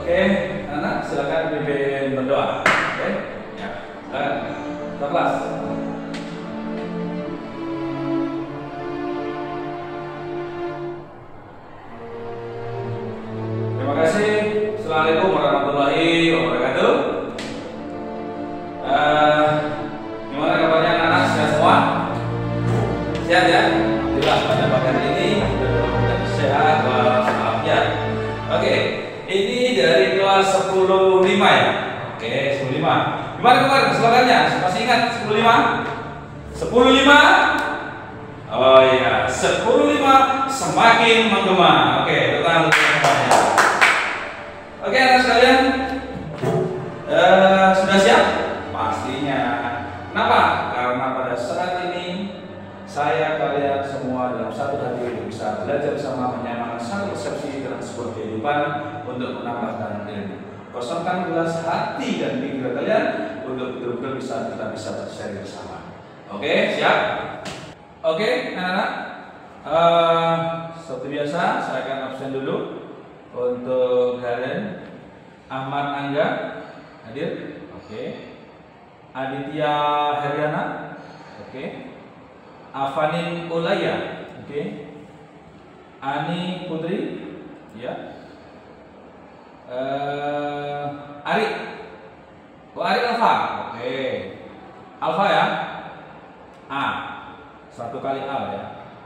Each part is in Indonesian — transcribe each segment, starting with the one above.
Oke, anak silakan pimpin berdoa. Oke, ya. Kita kelas. Terima kasih. Assalamualaikum warahmatullahi wabarakatuh. Gimana kabarnya anak-anak? Sehat semua? Sehat ya? Alhamdulillah pada pagi hari ini kita dalam keadaan sehat walafiat. Oke, ini dari kelas 10.5 ya? Oke, 10.5. Gimana kemarin kesempatannya? Masih ingat 10.5? 10.5? Oh iya, 10.5 semakin menggema. Oke, tentang kesempatannya. Oke, anak sekalian, sudah siap? Pastinya. Kenapa? Karena pada saat ini saya, kalian semua dalam satu hati bisa belajar bersama, menyamakan satu persepsi dalam sebuah kehidupan untuk menambahkan ilmu. Kosongkan gelas hati dan pikiran kalian untuk betul-betul kita bisa bersharing bersama. Oke, siap? Oke, anak-anak. Seperti biasa, saya akan absen dulu untuk kalian. Ahmad Angga hadir. Oke. Aditya Heriana. Oke. Afanin Ulaya, oke. Ani Putri, ya. Ari, Ari Alfa, oke. Alfa ya. A, satu kali A ya.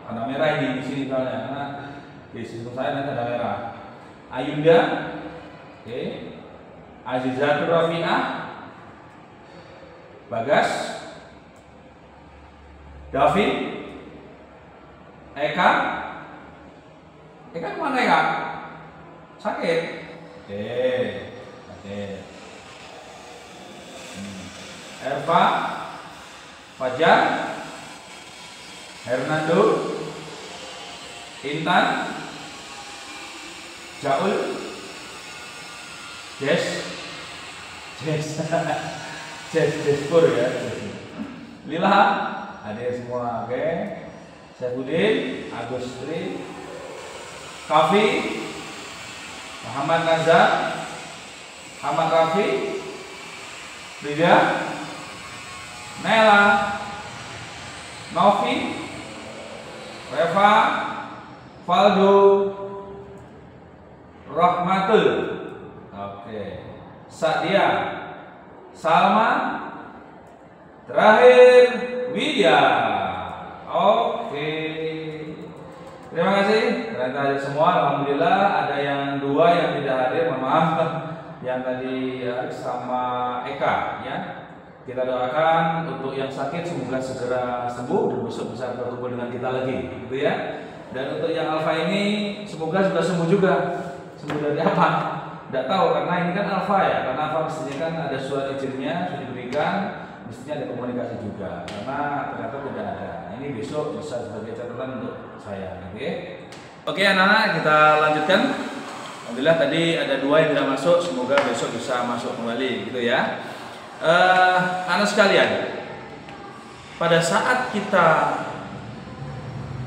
Warna merah ini di sini soalnya karena di sistem saya nanti ada merah. Ayunda, oke. Azizatul Rafi'ah, Bagas, David, Eka kemana Eka? Sakit? Oke. Erva, Fajar, Hernando, Intan, Jaul, Jess Pur ya, Lila, hadir semua, oke. Saifuddin, Agustri, Kafi, Muhammad Nazar, Ahmad Rafi, Rida, Nela, Novi, Reva, Faldo, Rahmatul, oke. Sadia, Salma, terakhir Widya. Oke. Terima kasih. Ternyata hadir semua. Alhamdulillah. Ada yang 2 yang tidak hadir. Mohon maaf. Yang tadi sama Eka ya. Kita doakan untuk yang sakit semoga segera sembuh dan besok bisa berkumpul dengan kita lagi, gitu ya. Dan untuk yang Alfa ini semoga sudah sembuh juga. Sembuh dari apa? Tidak tahu karena ini kan Alfa ya. Karena Alfa mestinya kan ada surat izinnya sudah diberikan. Mestinya ada komunikasi juga, karena ternyata tidak ada. Ini besok bisa sebagai catatan untuk saya, oke? Oke anak-anak, kita lanjutkan. Alhamdulillah tadi ada 2 yang tidak masuk, semoga besok bisa masuk kembali, gitu ya. Anak sekalian, pada saat kita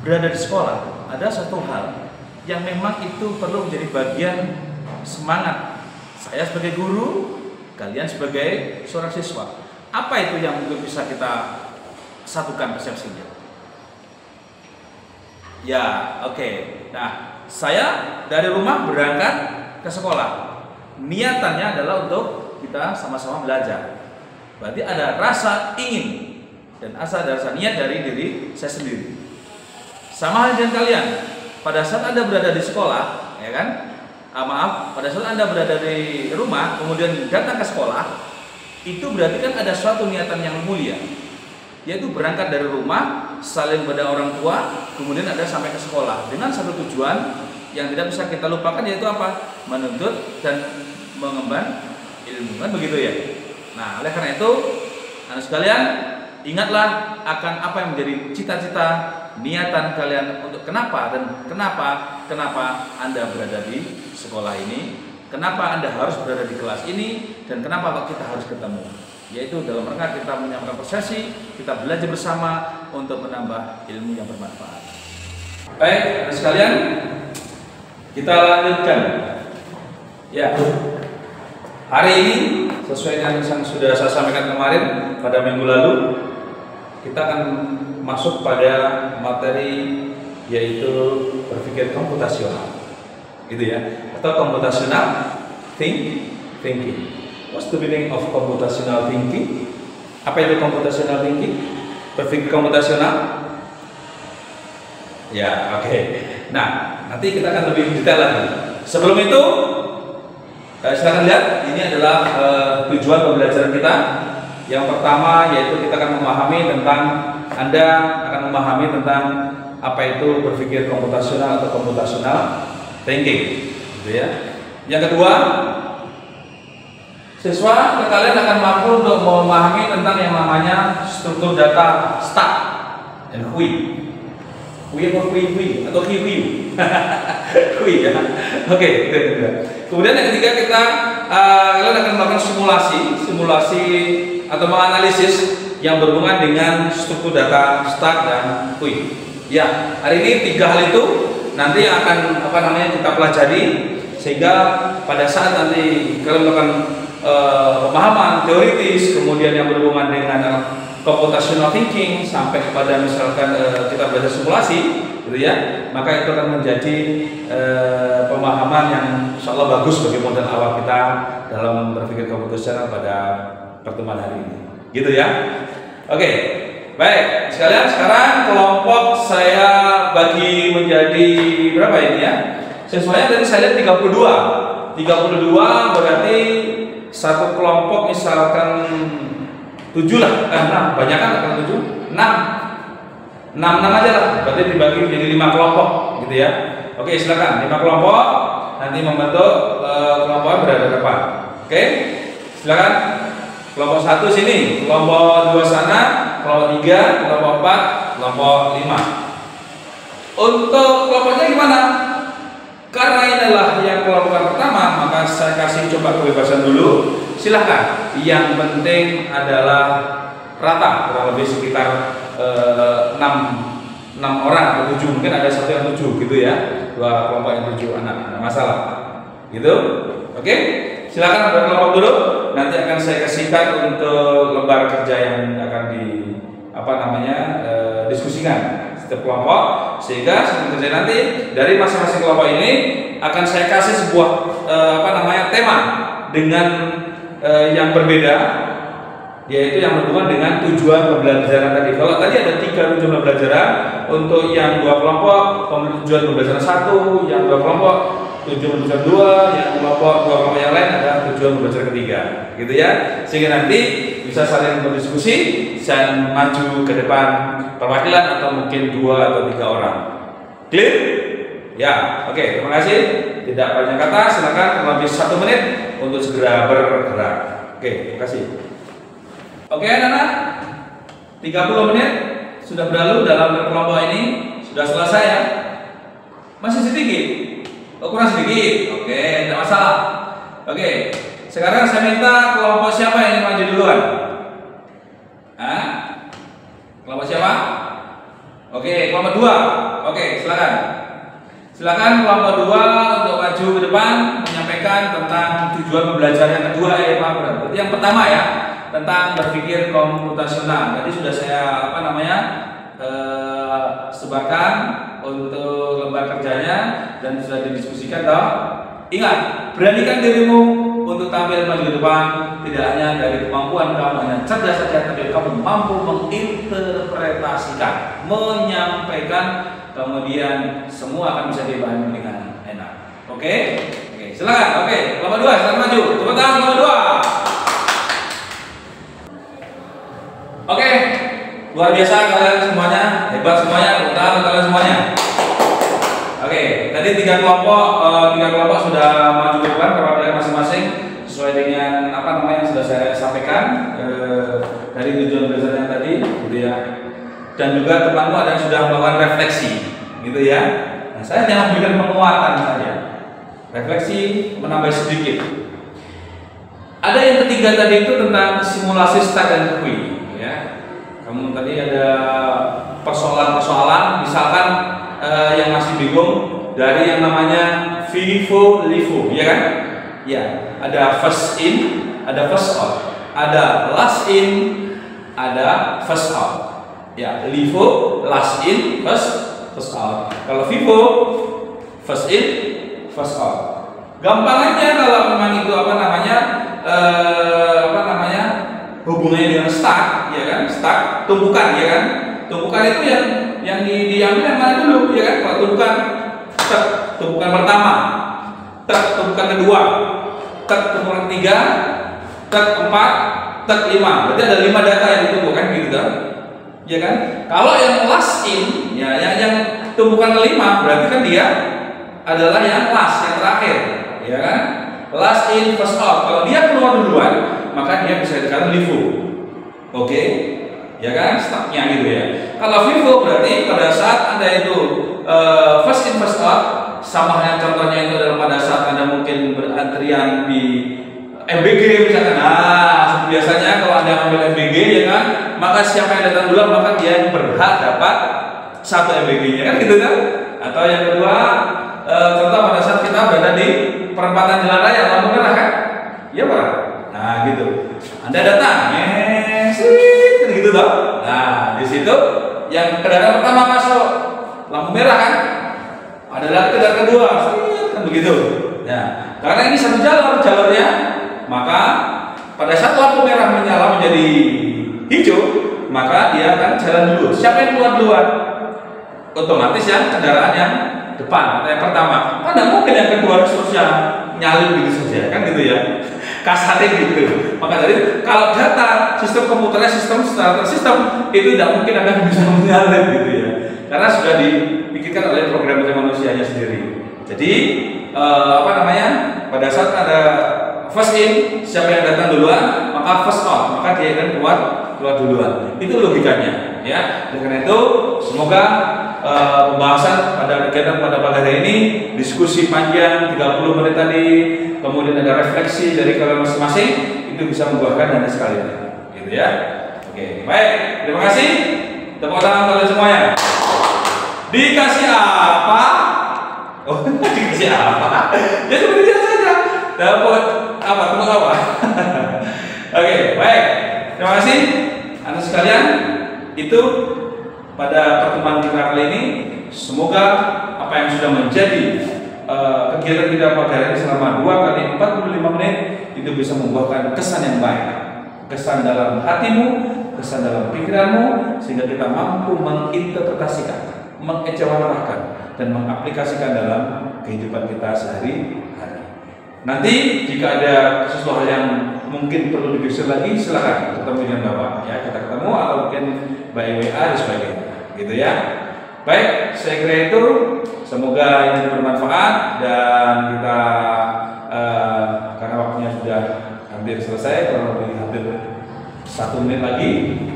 berada di sekolah, ada satu hal yang memang itu perlu menjadi bagian semangat saya sebagai guru, kalian sebagai seorang siswa. Apa itu yang mungkin bisa kita satukan persepsinya? Ya, oke. Nah, saya dari rumah berangkat ke sekolah. Niatannya adalah untuk kita sama-sama belajar. Berarti ada rasa ingin dan ada rasa niat dari diri saya sendiri. Sama halnya dengan kalian. Pada saat Anda berada di sekolah, ya kan? Pada saat Anda berada di rumah, kemudian datang ke sekolah, itu berarti kan ada suatu niatan yang mulia, yaitu berangkat dari rumah, saling pada orang tua, kemudian ada sampai ke sekolah dengan satu tujuan yang tidak bisa kita lupakan, yaitu apa? Menuntut dan mengemban ilmu, kan begitu ya. Nah, oleh karena itu, anak sekalian, ingatlah akan apa yang menjadi cita-cita niatan kalian untuk kenapa Anda berada di sekolah ini. Kenapa Anda harus berada di kelas ini dan kenapa kita harus ketemu? Yaitu dalam rangka kita menyamakan persepsi, kita belajar bersama untuk menambah ilmu yang bermanfaat. Baik, sekalian, kita lanjutkan. Ya. hari ini sesuai dengan yang sudah saya sampaikan kemarin pada minggu lalu, kita akan masuk pada materi yaitu berpikir komputasional, gitu ya, atau computational thinking. What's the meaning of computational thinking? Apa itu computational thinking? Berpikir komputasional? Ya, oke. Nah, nanti kita akan lebih detail lagi. Sebelum itu, silakan lihat. Ini adalah tujuan pembelajaran kita. Yang pertama yaitu kita akan memahami tentang, Anda akan memahami tentang apa itu berpikir komputasional atau computational thinking, gitu ya. Yang kedua, siswa kalian akan mampu untuk memahami tentang yang namanya struktur data stack dan kui atau kui ya. Oke, itu juga. Kemudian yang ketiga, kalian akan melakukan simulasi atau menganalisis yang berhubungan dengan struktur data stack dan kui. Ya, hari ini 3 hal itu nanti akan kita pelajari, sehingga pada saat nanti kalian melakukan pemahaman teoritis, kemudian yang berhubungan dengan computational thinking, sampai kepada misalkan kita belajar simulasi, gitu ya, maka itu akan menjadi pemahaman yang insya Allah bagus bagi modal awal kita dalam berpikir komputasional pada pertemuan hari ini, gitu ya. Oke, baik sekalian, sekarang kelompok saya bagi menjadi berapa ini ya? Siswanya tadi saya lihat 32 berarti satu kelompok misalkan 7 lah, 6, banyak kan kalau 7? 6 aja lah, berarti dibagi menjadi 5 kelompok, gitu ya. Oke, silakan 5 kelompok nanti membentuk kelompok berada depan. Oke, silakan. Kelompok 1 sini, kelompok 2 sana, kelompok 3, kelompok 4, kelompok 5. Untuk kelompoknya gimana? Karena inilah yang kelompok pertama, maka saya kasih coba kebebasan dulu. Silahkan. Yang penting adalah rata, kurang lebih sekitar 6 orang atau 7, mungkin ada satu yang 7 gitu ya, 2 kelompok yang 7 anak, tidak masalah. Gitu, oke? Silakan berkelompok dulu. Nanti akan saya kasihkan untuk lembar kerja yang akan diskusikan setiap kelompok, sehingga sebelum kerja nanti dari masing-masing kelompok ini akan saya kasih sebuah tema dengan yang berbeda, yaitu yang berhubungan dengan tujuan pembelajaran tadi. Kalau tadi ada 3 tujuan pembelajaran, untuk yang 2 kelompok tujuan pembelajaran 1, yang 2 kelompok tujuan pembelajaran 2, yang dua kelompok yang lain ada tujuan pembelajaran ketiga, gitu ya. Sehingga nanti bisa saling berdiskusi dan maju ke depan perwakilan, atau mungkin 2 atau 3 orang. Clear? Ya, oke, terima kasih. Tidak banyak kata, silakan lebih 1 menit untuk segera bergerak. Oke, terima kasih. Oke, anak-anak, 30 menit sudah berlalu dalam berkelompok ini, sudah selesai ya. Masih sedikit? Kurang sedikit? Oke, tidak masalah. Oke, sekarang saya minta kelompok siapa yang ingin maju duluan? Kelompok siapa? Oke, kelompok 2. Oke, silakan. Silakan kelompok 2 untuk maju ke depan menyampaikan tentang tujuan pembelajaran yang kedua berarti yang pertama ya, tentang berpikir komputasional. Tadi sudah saya sebarkan untuk lembar kerjanya dan sudah didiskusikan toh. Ingat, beranikan dirimu untuk tampil maju ke depan, tidak hanya dari kemampuan kamu hanya cerdas saja, tapi kamu mampu menginterpretasikan, menyampaikan, kemudian semua akan bisa dipahami dengan enak. Oke, silakan. Oke, kelompok 2 silakan maju. Tepuk tangan kelompok 2. Oke, luar biasa kalian semuanya, hebat semuanya, tepuk tangan kalian semuanya. Oke, tadi 3 kelompok sudah maju ke depan perwakilan masing-masing sesuai dengan yang sudah saya sampaikan dari tujuan belajarnya tadi, gitu ya. Dan juga temanmu ada yang sudah melakukan refleksi, gitu ya. Nah, saya hanya memberikan penguatan saja. Refleksi menambah sedikit. Ada yang ketiga tadi itu tentang simulasi stack dan kui, ya. Kamu tadi ada persoalan-persoalan, misalkan yang masih bingung dari yang namanya FIFO LIFO, ya kan? Ya, ada first in, ada first out. Ada last in, ada first out. Ya, LIFO last in, first out. Kalau FIFO first in, first out. Gampang aja kalau memang itu hubungannya dengan start, ya kan? Start tumpukan, ya kan? Tumpukan itu yang diambil yang mana dulu, ya kan? Kalau tumpukan, tumpukan pertama, tumpukan kedua, tumpukan ketiga, keempat, kelima. Berarti ada 5 data yang ditumpukan, gitu kan? Ya kan? Kalau yang last in, ya yang tumpukan kelima, berarti kan dia adalah yang last, yang terakhir, ya kan? Last in, first out. Kalau dia keluar duluan, maka dia bisa dikatakan LIFO. Oke, ya kan? Startnya gitu ya. Kalau FIFO berarti pada saat Anda itu first in, first out, sama yang contohnya itu adalah pada saat Anda mungkin berantrian di MBG misalkan. Nah, biasanya kalau Anda ambil MBG, ya kan, maka siapa yang datang duluan maka dia yang berhak dapat 1 MBG-nya, kan gitu kan? Atau yang kedua, contoh pada saat kita berada di perempatan jalan raya lampu merah, kan? Iya Pak. Nah, gitu. Anda datang, gitu toh. Nah, di situ yang kendaraan pertama masuk lampu merah, kan? Ada lagi kendaraan kedua, kan begitu. Nah, karena ini satu jalurnya, maka pada saat lampu merah menyala menjadi hijau, maka dia akan jalan dulu. Siapa yang keluar duluan? Otomatis yang kendaraan yang depan atau yang pertama. Kan mungkin yang kedua terusnya nyalip gitu saja, kan gitu ya. Kasarnya gitu. Maka dari kalau data sistem komputernya sistem itu tidak mungkin akan bisa menyalip gitu ya. Karena sudah dipikirkan oleh program manusianya sendiri. Jadi pada saat ada first in, siapa yang datang duluan, maka first out, maka dia akan keluar duluan. Itu logikanya, ya. Karena itu semoga pembahasan pada kegiatan pada pagi hari ini, diskusi panjang 30 menit tadi, kemudian ada refleksi dari kalian masing-masing, itu bisa membuahkan Anda sekalian, gitu ya. Oke, baik, terima kasih. Tepuk tangan kalian semuanya. Dikasih apa? Oh, dikasih apa? Ya seperti biasa saja. Dapat apa? Tepuk apa? Oke, baik. Terima kasih Anda sekalian. Itu pada pertemuan kita kali ini, semoga apa yang sudah menjadi kegiatan kita pada hari ini selama 2 kali 45 menit itu bisa membuahkan kesan yang baik, kesan dalam hatimu, kesan dalam pikiranmu, sehingga kita mampu menginterpretasikan, mengejawantahkan, dan mengaplikasikan dalam kehidupan kita sehari-hari. Nanti jika ada sesuatu yang mungkin perlu digeser lagi, silakan ketemu dengan Bapak, ya, kita ketemu atau mungkin by WA dan sebagainya, gitu ya. Baik, saya kira itu, semoga ini bermanfaat dan kita karena waktunya sudah hampir selesai, kurang lebih hampir 1 menit lagi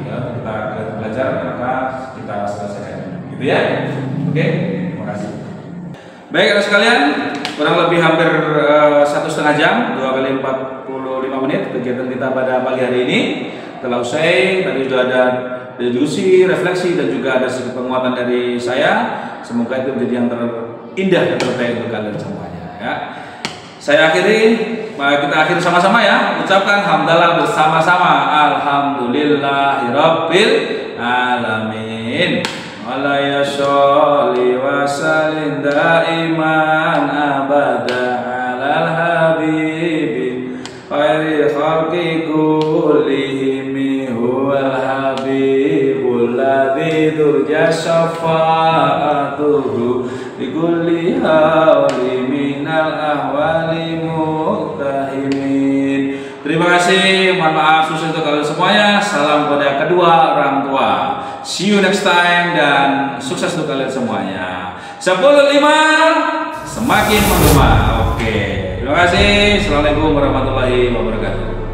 ya, kita belajar, maka kita selesaikan, gitu ya. Oke, terima kasih. Baik, anak sekalian, kurang lebih hampir 1,5 jam, 2 kali 45 menit kegiatan kita pada pagi hari ini telah usai. Tadi sudah ada diskusi, refleksi, dan juga ada sedikit penguatan dari saya. Semoga itu menjadi yang terindah dan terbaik untuk kalian semuanya, ya. Saya akhiri, kita akhiri sama-sama ya. Ucapkan hamdalah bersama-sama. Alhamdulillahirabbil alamin. Wala yasholli wa sallim daiman abada alal habibi khairi khalqi kullihim huwal habibul ladzi turja syafa'atuhu bi kulli hawli minal ahwali muqtahimin. Terima kasih, mohon maaf sukses untuk kalian semuanya. Salam kepada kedua orang tua. See you next time dan sukses untuk kalian semuanya. 10.5 semakin menggema. Oke. Terima kasih. Assalamualaikum warahmatullahi wabarakatuh.